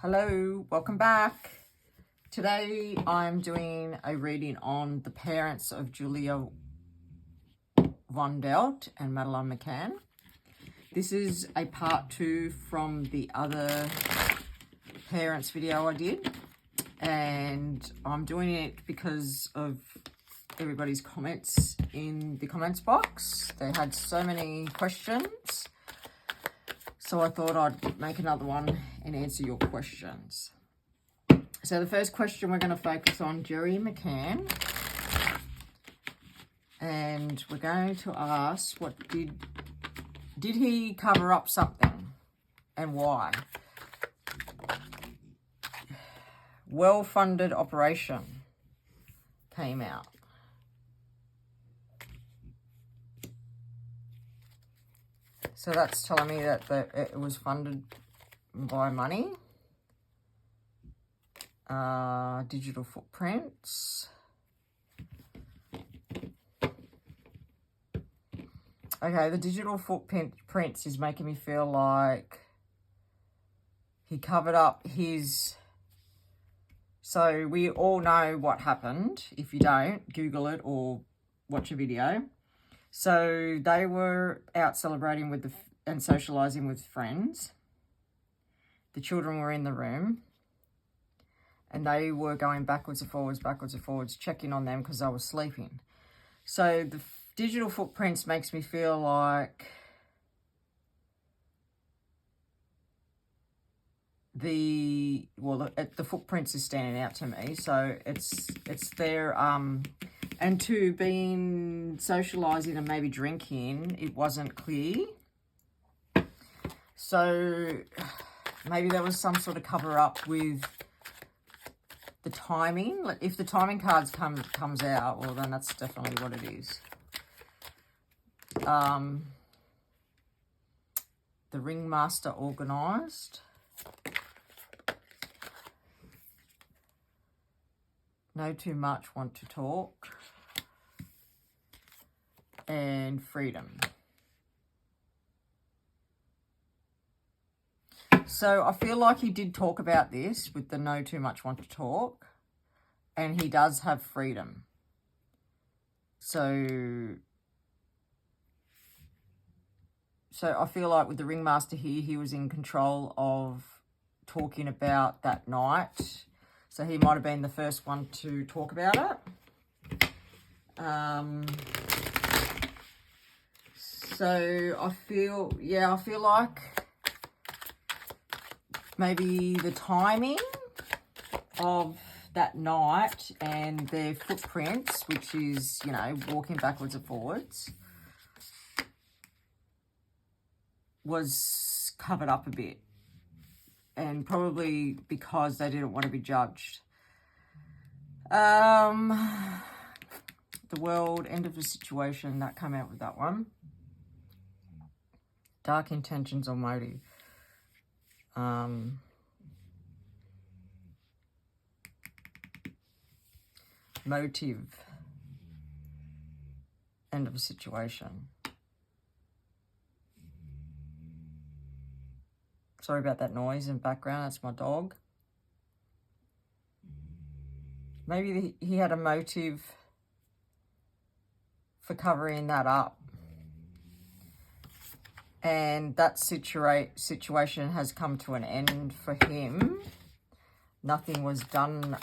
Hello, welcome back. Today I'm doing a reading on the parents of Julia Wandelt and McCann. This is a part 2 from the other parents video I did, and I'm doing it because of everybody's comments in the comments box. They had so many questions, so I thought I'd make another one and answer your questions. So the first question we're going to focus on Jerry McCann, and we're going to ask, what did he cover up something and why? Well-funded operation came out. So that's telling me that it was funded by money. Digital footprints. Okay, the digital footprints is making me feel like he covered up his... So we all know what happened. If you don't, Google it or watch a video. So they were out celebrating with and socializing with friends. The children were in the room, and they were going backwards and forwards, checking on them because they were sleeping. So the digital footprints makes me feel like the footprints is standing out to me. So it's their and to being socializing and maybe drinking, it wasn't clear. So maybe there was some sort of cover up with the timing. If the timing cards comes out, well, then that's definitely what it is. The ringmaster organised. Know too much, want to talk. And freedom. So I feel like he did talk about this with the know too much, want to talk. And he does have freedom. So I feel like with the ringmaster here, he was in control of talking about that night. So he might have been the first one to talk about it. So I feel like maybe the timing of that night and their footprints, which is, walking backwards and forwards, was covered up a bit. And probably because they didn't want to be judged. The world, end of the situation, that came out with that one. Dark intentions or motive. Motive. End of a situation. Sorry about that noise in the background. That's my dog. Maybe he had a motive for covering that up. And that situation has come to an end for him. Nothing was done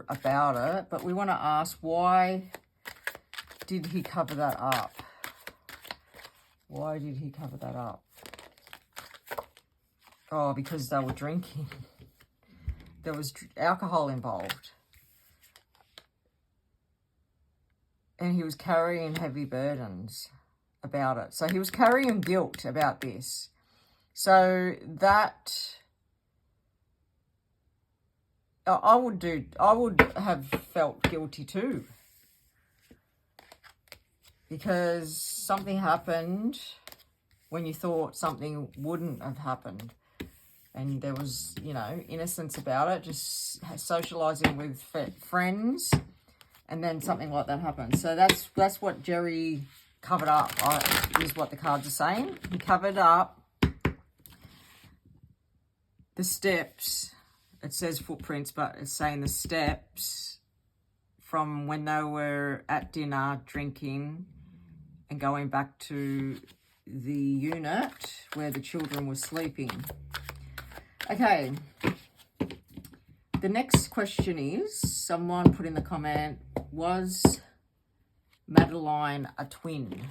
about it. But we want to ask, why did he cover that up? Why did he cover that up? Oh, because they were drinking. There was alcohol involved. And he was carrying heavy burdens about it. So he was carrying guilt about this. So that... I would have felt guilty too. Because something happened when you thought something wouldn't have happened. And there was, innocence about it, just socializing with friends, and then something like that happened. So that's what Jerry covered up, is what the cards are saying. He covered up the steps, it says footprints, but it's saying the steps from when they were at dinner drinking and going back to the unit where the children were sleeping. Okay. The next question is, someone put in the comment, was Madeline a twin?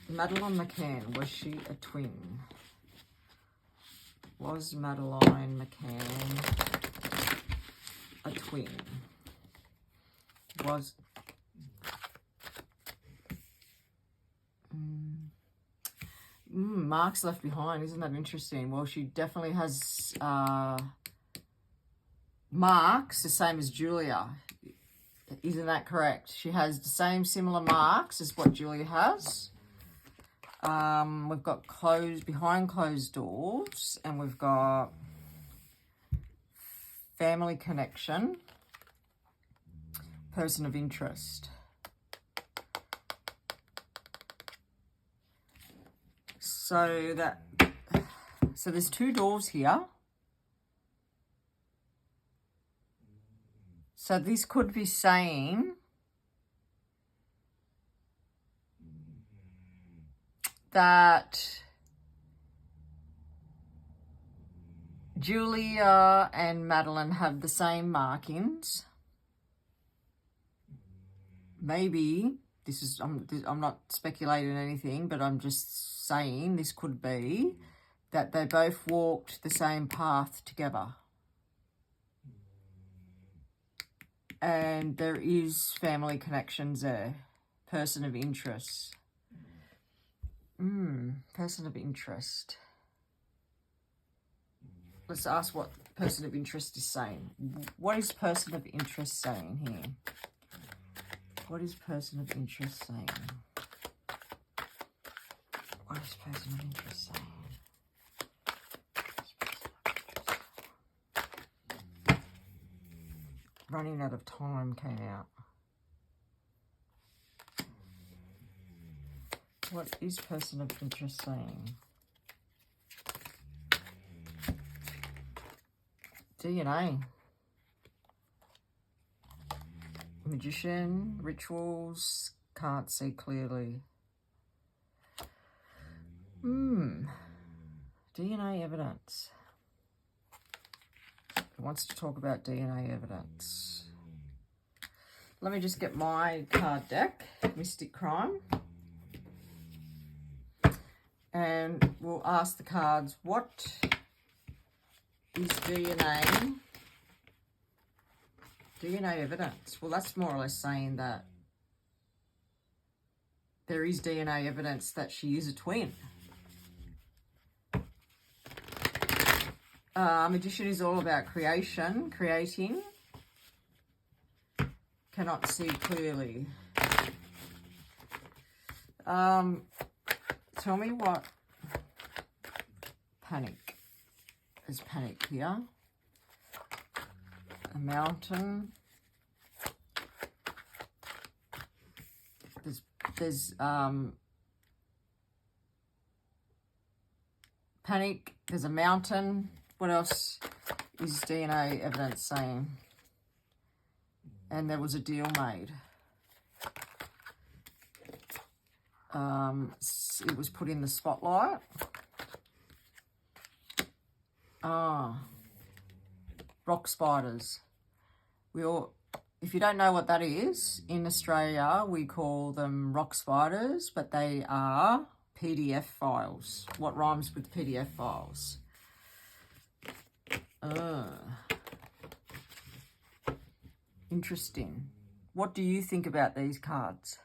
Madeline McCann, was she a twin? Was Madeline McCann a twin? Was... Mark's left behind. Isn't that interesting? Well, she definitely has marks the same as Julia. Isn't that correct? She has the same similar marks as what Julia has. We've got behind closed doors, and we've got family connection, person of interest. So there's two doors here. So this could be saying that Julia and Madeline have the same markings. Maybe this is, I'm not speculating anything, but I'm just saying this could be that they both walked the same path together. And there is family connections there. Person of interest. Person of interest. Let's ask what person of interest is saying. What is person of interest saying here? What is person of interest saying? What is person of interest saying? Running out of time came out. What is person of interest saying? DNA. Magician, rituals, can't see clearly. DNA evidence. He wants to talk about DNA evidence. Let me just get my card deck, Mystic Crime. And we'll ask the cards, what is DNA evidence? Well, that's more or less saying that there is DNA evidence that she is a twin. Magician is all about creating. Cannot see clearly. Tell me what panic. There's panic here. A mountain. There's panic. There's a mountain. What else is DNA evidence saying? And there was a deal made. It was put in the spotlight. Rock spiders. If you don't know what that is, in Australia we call them rock spiders, but they are PDF files. What rhymes with PDF files? Interesting. What do you think about these cards?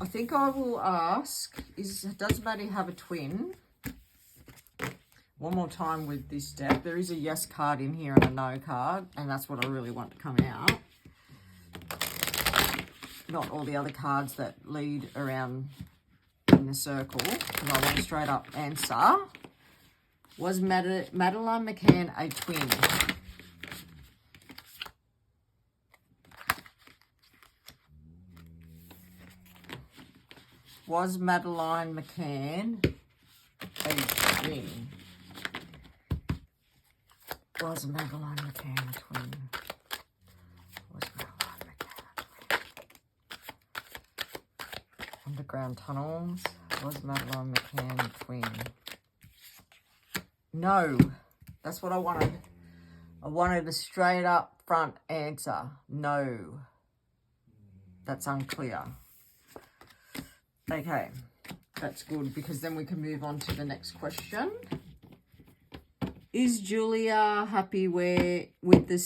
I think I will ask, does Maddie have a twin? One more time with this deck. There is a yes card in here and a no card, and that's what I really want to come out. Not all the other cards that lead around in the circle, because I want a straight up answer. Was Madeline McCann a twin? Was Madeline McCann a twin? Was Madeline McCann a twin? Was Madeline McCann a twin? Underground tunnels. Was Madeline McCann a twin? No. That's what I wanted. I wanted a straight up front answer. No. That's unclear. Okay. That's good because then we can move on to the next question. Is Julia happy where the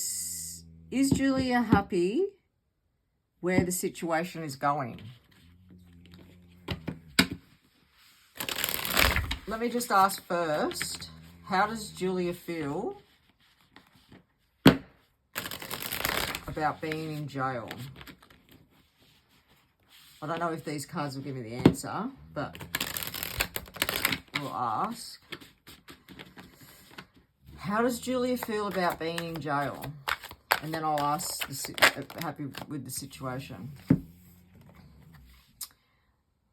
situation is going? Let me just ask first, how does Julia feel about being in jail? I don't know if these cards will give me the answer, but we'll ask. How does Julia feel about being in jail? And then I'll ask, happy with the situation.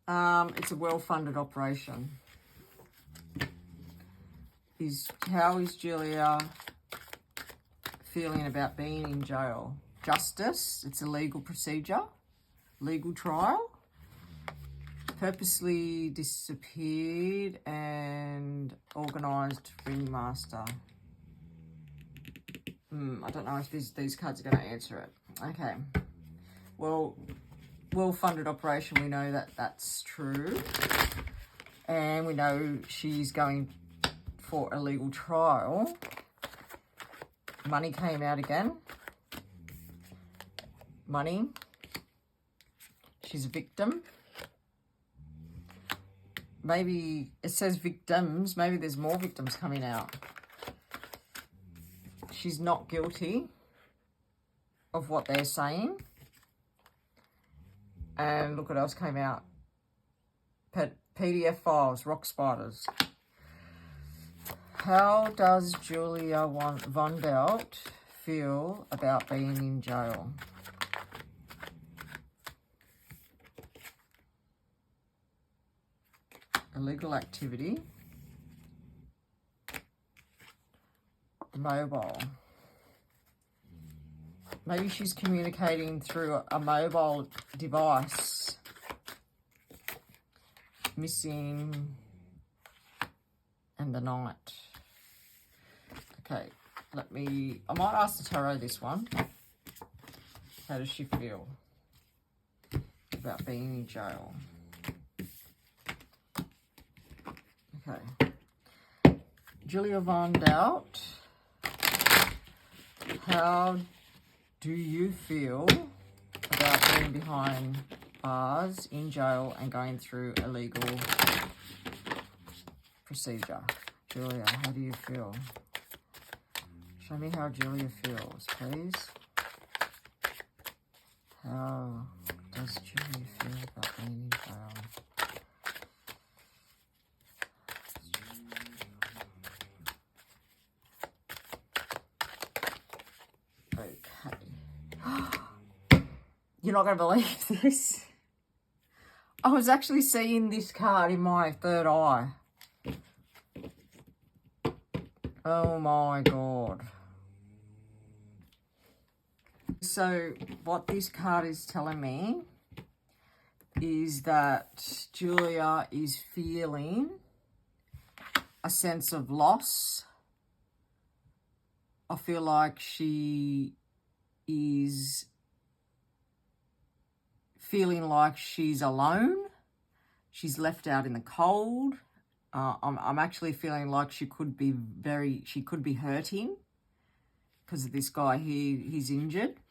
It's a well-funded operation. How is Julia feeling about being in jail? Justice, it's a legal procedure, legal trial. Purposely disappeared and organised ringmaster. I don't know if these cards are going to answer it. Okay. Well, well-funded operation, we know that that's true. And we know she's going for a legal trial. Money came out again. Money. She's a victim. Maybe it says victims. Maybe there's more victims coming out. She's not guilty of what they're saying. And look what else came out. PDF files, rock spiders. How does Julia Wandelt feel about being in jail? Illegal activity. Mobile. Maybe she's communicating through a mobile device. Missing and the night. Okay, I might ask the tarot this one. How does she feel about being in jail? Okay. Julia Wandelt, how do you feel about being behind bars, in jail, and going through a legal procedure? Julia, how do you feel? Show me how Julia feels, please. How does Julia feel about being in jail? Okay. You're not going to believe this. I was actually seeing this card in my third eye. Oh my God. So what this card is telling me is that Julia is feeling a sense of loss. I feel like she is feeling like she's alone. She's left out in the cold. I'm actually feeling like she could be hurting because of this guy here. He's injured.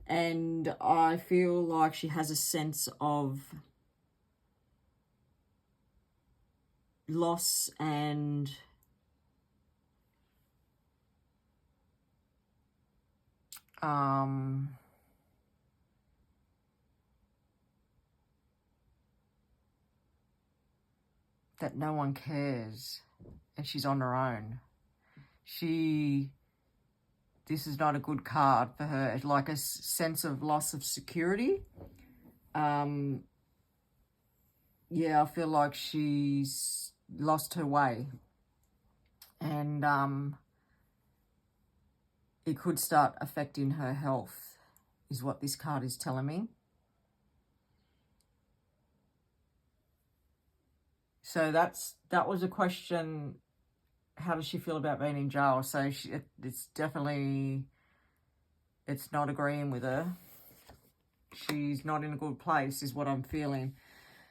And I feel like she has a sense of loss and that no one cares and she's on her own. This is not a good card for her. It's like a sense of loss of security. yeah, I feel like she's lost her way. And it could start affecting her health, is what this card is telling me. So that was a question. How does she feel about being in jail? So it's definitely, it's not agreeing with her. She's not in a good place, is what I'm feeling.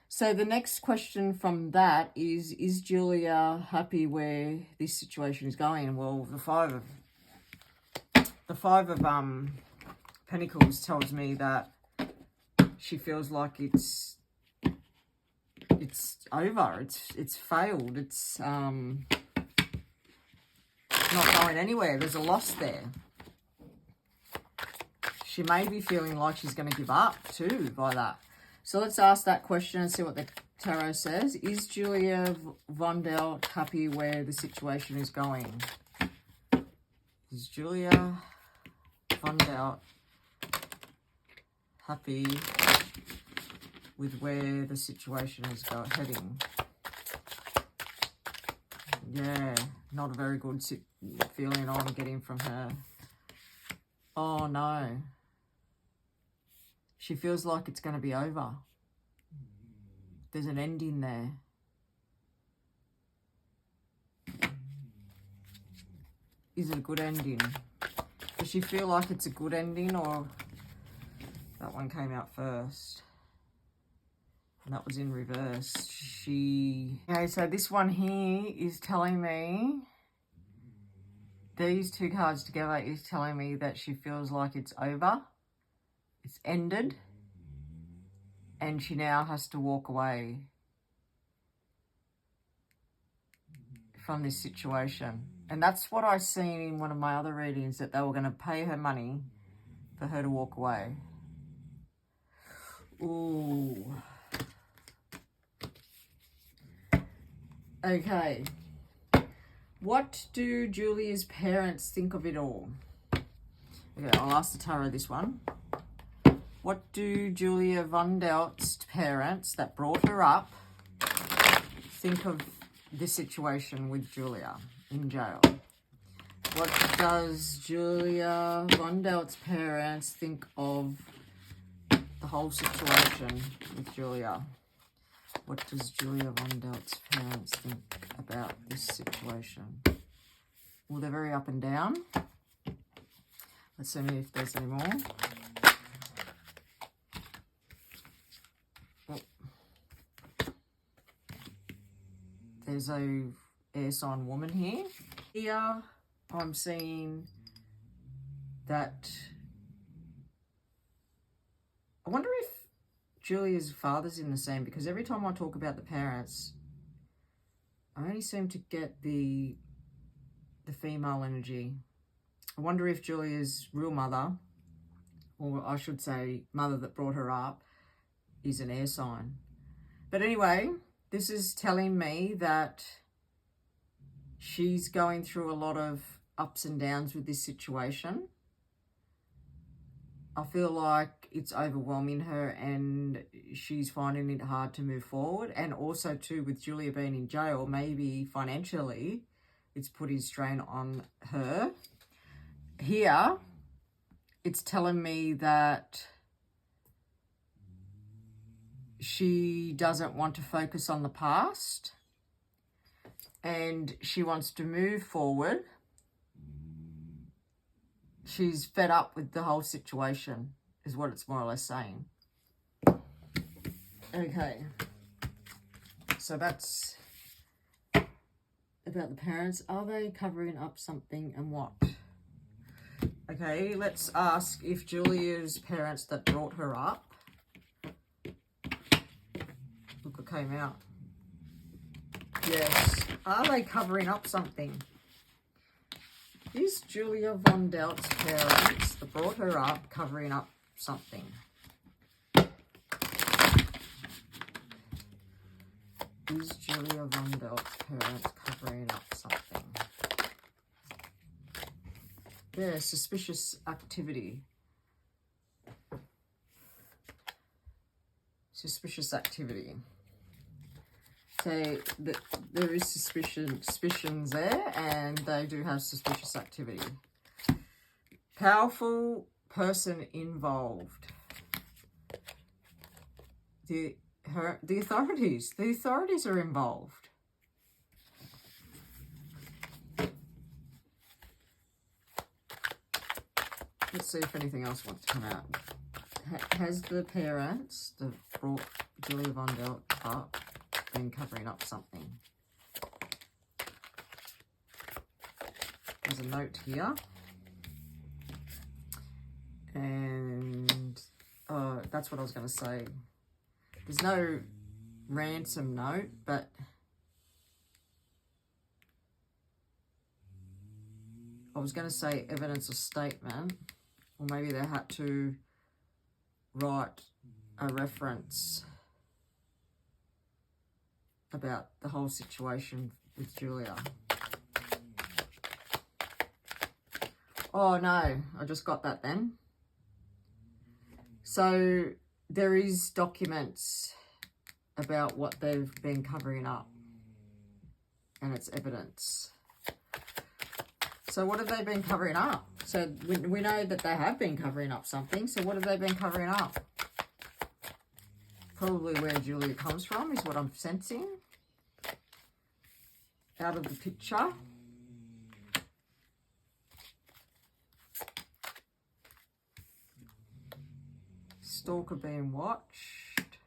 So the next question from that is Julia happy where this situation is going? Well, the five of Pentacles tells me that she feels like it's over. It's failed. It's not going anywhere. There's a loss there. She may be feeling like she's going to give up too by that. So let's ask that question and see what the tarot says. Is Julia Wandelt happy where the situation is going? Is Julia Wandelt happy with where the situation is heading? Yeah, not a very good feeling I'm getting from her. Oh no. She feels like it's going to be over. There's an ending there. Is it a good ending? Does she feel like it's a good ending, or that one came out first? And that was in reverse. Okay, so this one here is telling me, these two cards together is telling me that she feels like it's over. It's ended. And she now has to walk away from this situation. And that's what I seen in one of my other readings, that they were going to pay her money for her to walk away. Ooh. Okay. What do Julia's parents think of it all? Okay, I'll ask the tarot this one. What do Julia Wandelt's parents that brought her up think of this situation with Julia in jail? What does Julia Wandelt's parents think of the whole situation with Julia? What does Julia Wandelt's parents think about this situation? Well, they're very up and down. Let's see if there's any more. There's a air sign woman here. Here, I'm seeing that, I wonder if Julia's father's in the same, because every time I talk about the parents, I only seem to get the female energy. I wonder if Julia's real mother, or I should say mother that brought her up, is an air sign. But anyway, this is telling me that she's going through a lot of ups and downs with this situation. I feel like it's overwhelming her and she's finding it hard to move forward. And also too, with Julia being in jail, maybe financially it's putting strain on her. Here, it's telling me that she doesn't want to focus on the past and she wants to move forward. She's fed up with the whole situation, is what it's more or less saying. Okay. So that's about the parents. Are they covering up something and what? Okay, let's ask if Julia's parents that brought her up, look what came out. Yes. Are they covering up something? Is Julia Wandelt's parents that brought her up covering up something? Is Julia Wandelt's parents covering up something? Yeah, suspicious activity. Suspicious activity. say that there is suspicions there, and they do have suspicious activity. Powerful person involved. The authorities. The authorities are involved. Let's see if anything else wants to come out. Has the parents that brought Julia Wandelt up been covering up something? There's a note here. And that's what I was going to say. There's no ransom note, but I was going to say evidence or statement, or maybe they had to write a reference about the whole situation with Julia. Oh no, I just got that then. So there is documents about what they've been covering up, and it's evidence. So what have they been covering up? So we know that they have been covering up something. So what have they been covering up? Probably where Julia comes from is what I'm sensing out of the picture. Stalker being watched.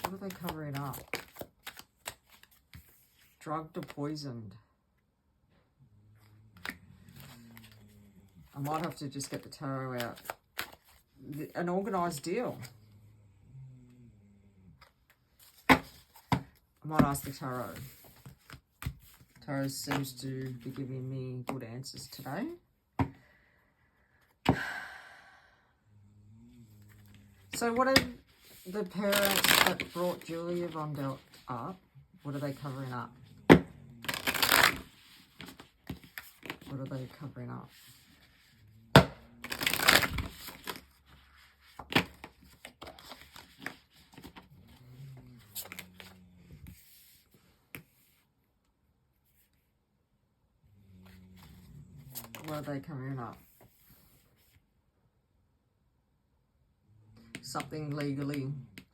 What are they covering up? Drugged or poisoned? I might have to just get the tarot out. An organised deal. I might ask the tarot. Tarot seems to be giving me good answers today. So what are the parents that brought Julia Wandelt up? What are they covering up? What are they covering up? What are they covering up? Something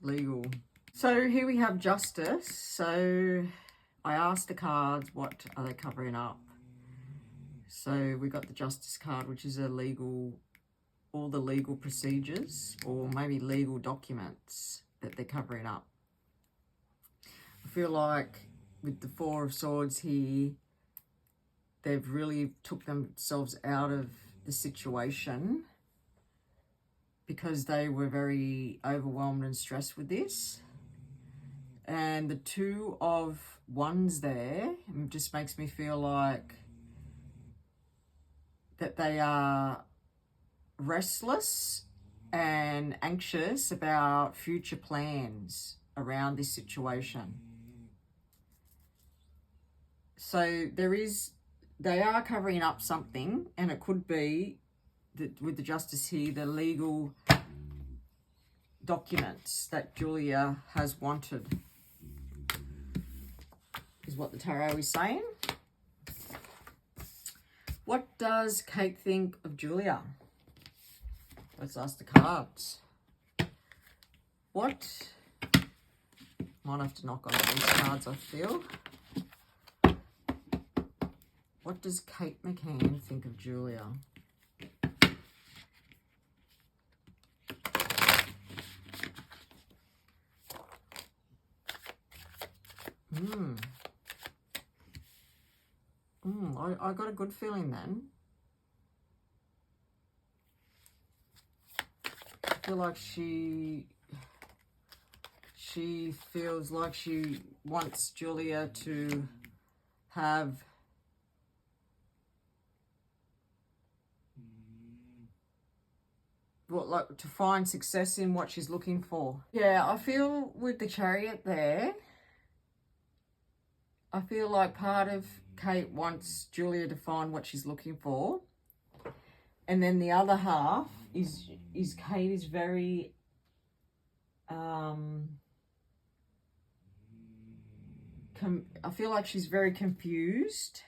legal. So here we have justice. So I asked the cards, what are they covering up? So we got the justice card, which is all the legal procedures, or maybe legal documents that they're covering up. I feel like with the Four of Swords here, they've really took themselves out of the situation because they were very overwhelmed and stressed with this. And the Two of Wands there just makes me feel like that they are restless and anxious about future plans around this situation. So they are covering up something, and it could be that with the justice here, the legal documents that Julia has wanted is what the tarot is saying. What does Kate think of Julia? Let's ask the cards. What? Might have to knock on these cards, I feel. What does Kate McCann think of Julia? I got a good feeling then. I feel like she feels like she wants Julia to have to find success in what she's looking for. Yeah, I feel with the Chariot there, I feel like part of Kate wants Julia to find what she's looking for. And then the other half is Kate is very I feel like she's very confused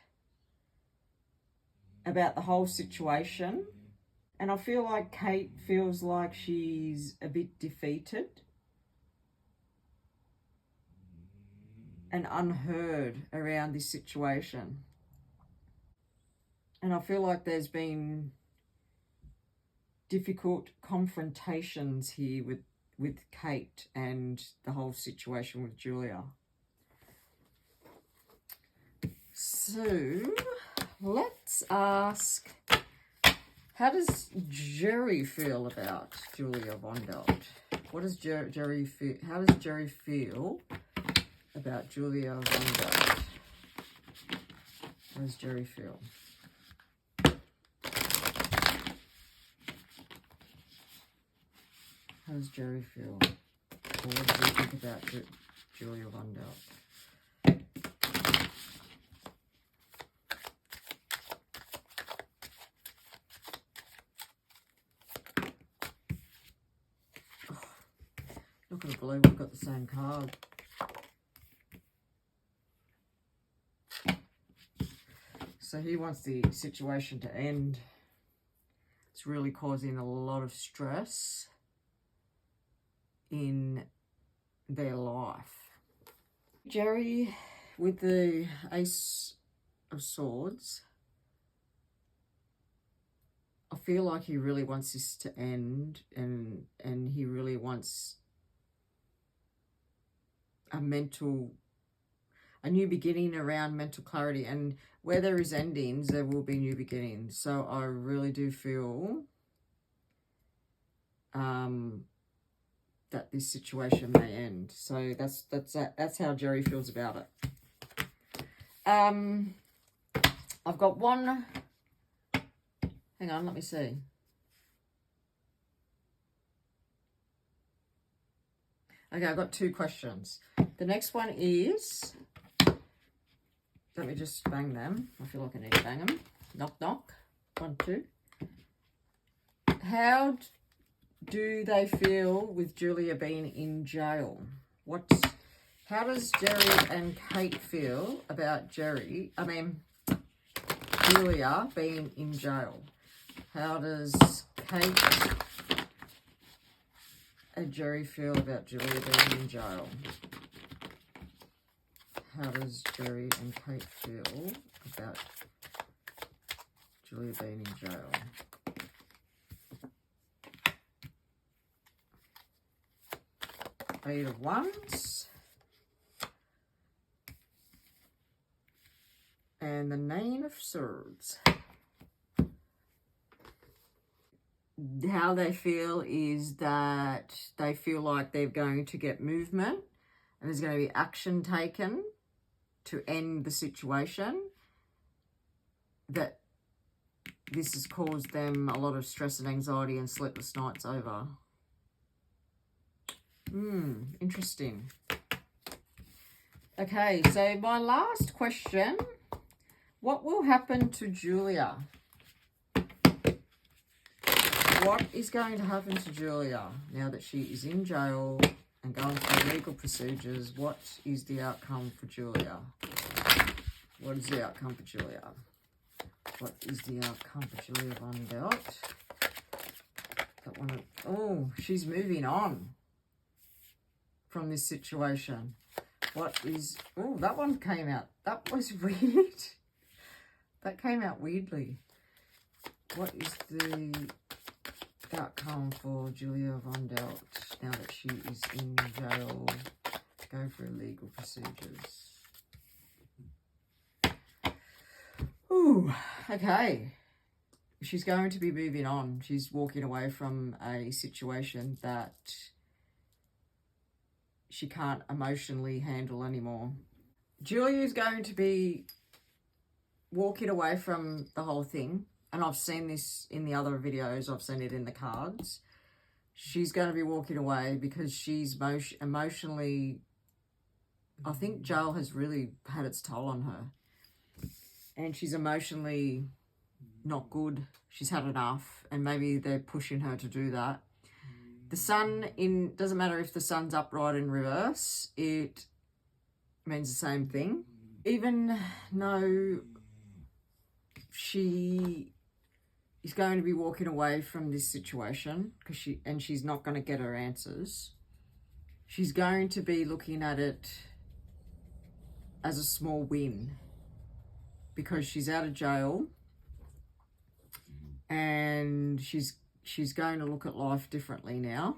about the whole situation. And I feel like Kate feels like she's a bit defeated and unheard around this situation. And I feel like there's been difficult confrontations here with Kate and the whole situation with Julia. So let's ask, how does Jerry feel about Julia Wandelt? What does Jerry feel? How does Jerry feel about Julia Wandelt? How does Jerry feel? How does Jerry feel? Or what do you think about Julia Wandelt? Oh, not going to believe we've got the same card. So he wants the situation to end. It's really causing a lot of stress in their life. Jerry, with the Ace of Swords, I feel like he really wants this to end, and he really wants a new beginning around mental clarity. And where there is endings, there will be new beginnings. So I really do feel that this situation may end. So that's how Jerry feels about it. I've got one. Hang on, let me see. Okay, I've got two questions. The next one is, let me just bang them. I feel like I need to bang them. Knock, knock. 1, 2. How do they feel with Julia being in jail? How does Jerry and Kate feel about Julia being in jail? How does Kate and Jerry feel about Julia being in jail? How does Jerry and Kate feel about Julia being in jail? Eight of Wands. And the Nine of Swords. How they feel is that they feel like they're going to get movement and there's going to be action taken to end the situation, that this has caused them a lot of stress and anxiety and sleepless nights over. Interesting. Okay, so my last question, what will happen to Julia? What is going to happen to Julia now that she is in jail and going through legal procedures? What is the outcome for Julia? What is the outcome for Julia? What is the outcome for Julia Wandelt? That one. Oh, she's moving on from this situation. What is... Oh, that one came out. That was weird. That came out weirdly. What is the outcome for Julia Wandelt now that she is in jail to go through legal procedures? Ooh, okay. She's going to be moving on. She's walking away from a situation that she can't emotionally handle anymore. Julia is going to be walking away from the whole thing. And I've seen this in the other videos. I've seen it in the cards. She's going to be walking away because she's emotionally... I think jail has really had its toll on her. And she's emotionally not good. She's had enough. And maybe they're pushing her to do that. The sun doesn't matter if the sun's upright in reverse, it means the same thing. Even though she is going to be walking away from this situation and she's not going to get her answers, she's going to be looking at it as a small win because she's out of jail and she's going to look at life differently now.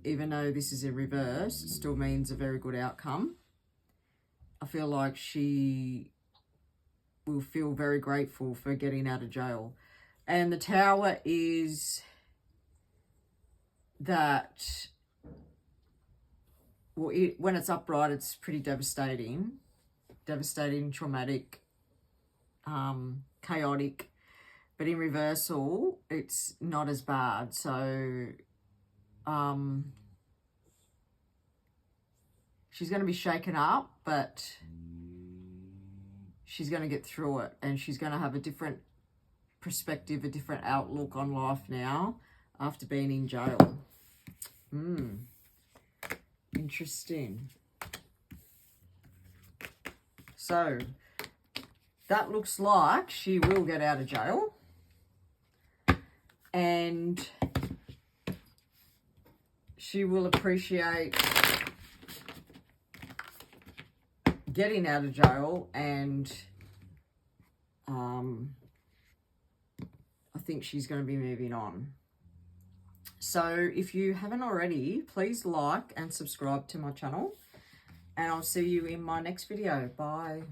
Even though this is in reverse, it still means a very good outcome. I feel like she will feel very grateful for getting out of jail. And the Tower is that, well, when it's upright, it's pretty devastating, traumatic, chaotic. But in reversal, it's not as bad. So she's going to be shaken up, but she's going to get through it. And she's going to have a different perspective, a different outlook on life now after being in jail. Interesting. So that looks like she will get out of jail. And she will appreciate getting out of jail, and I think she's going to be moving on. So if you haven't already, please like and subscribe to my channel, and I'll see you in my next video. Bye.